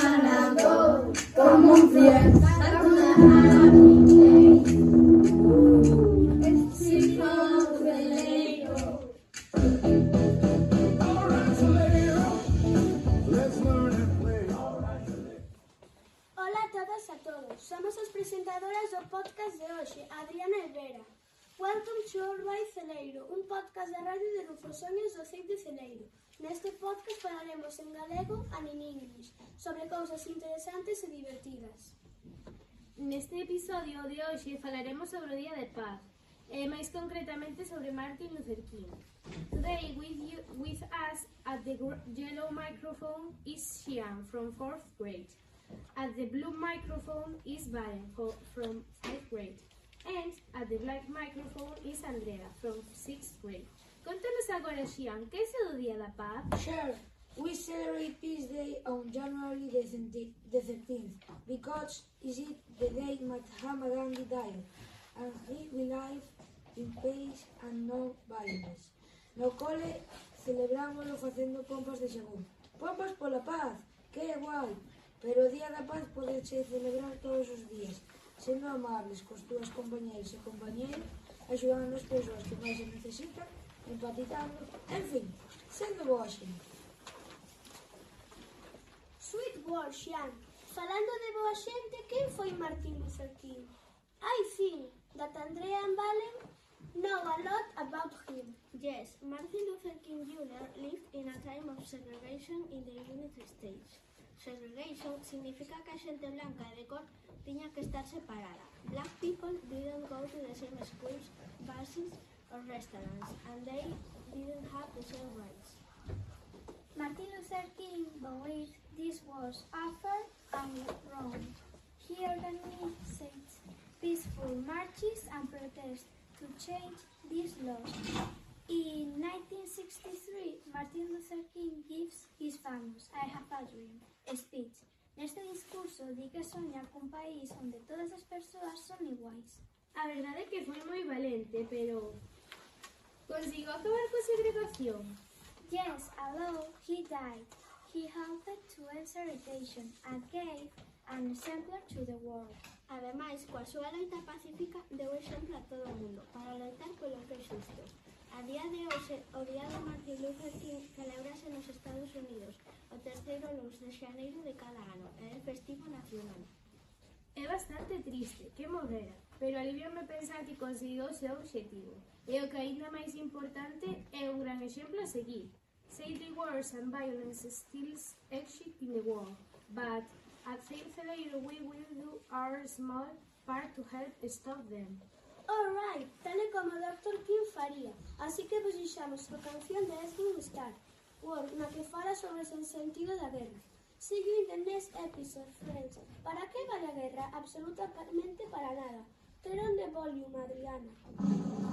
gonna go como un fiesta con a happy day. It's Chico Celeiro. Alright, Celeiro, let's learn and play. Ola a todas e a todos, somos as presentadoras do podcast de hoxe, Adriana e Vera. Welcome to All Right Celeiro, un podcast da radio de Rufosoños do CEIP de Celeiro. Neste podcast falaremos en galego and in English, sobre cousas interesantes e divertidas. Neste episodio de hoxe falaremos sobre o Día de Paz, e máis concretamente sobre Martin Luther King. Today with us at the yellow microphone is Xian from 4th grade. At the blue microphone is Valen from 5th grade. And at the black microphone is Andrea from 6th grade. Contanos agora, Xian, que é o Día da Paz? Sure, we celebrate Peace Day on January the 13th because is it the day Mahatma Gandhi died and he lived in peace and no violence. No cole celebrámoslo facendo pompas de xabón. Pompas pola paz, que guai! Pero o Día da Paz podeche celebrar todos os días, sendo amables cos túas compañeiros e compañeiros, axudando as persoas que máis se necesitan, empatizando, en fin, sendo boa xente. Sweet word, Xian. Falando de boa xente, quen foi Martin Luther King? I think that Andrea and Valen know a lot about him. Yes, Martin Luther King Jr. lived in a time of segregation in the United States. Segregation significa que a xente blanca e de cor tiña que estar separada. Black people didn't go to the same schools, buses or restaurants, and they didn't have the same rights. Martin Luther King believed this was unfair and wrong. He organized peaceful marches and protests to change these laws. In 1963, Martin Luther King gives his famous I Have a Dream speech. Neste discurso di que soña cun país onde todas as persoas son iguais. A verdade é que foi moi valente, pero conseguiu acabar coa segregación. Yes, although he died, he helped to end segregation and gave an example to the world. Ademais, coa súa loita pacífica deu exemplo a todo o mundo para loitar polo que é xusto. A día de hoxe, o Día de Martin Luther King celebrase nos Estados Unidos o terceiro luns de xaneiro de cada ano, é el festivo nacional. É bastante triste que morrera, pero aliviame pensar que conseguiu o seu obxectivo. E o que aínda máis importante é un gran exemplo a seguir. Save the wars and violence still exist in the world, but at Save Celeiro we will do our small part to help stop them. Alright, tal e como o Dr. King faría, así que vos deixamos a canción de Edwin Starr, War, na que fala sobre o sentido da guerra. See you in the next episode, friends. Para que vale a guerra? Absolutamente para nada. Turn on the volume, Adriana.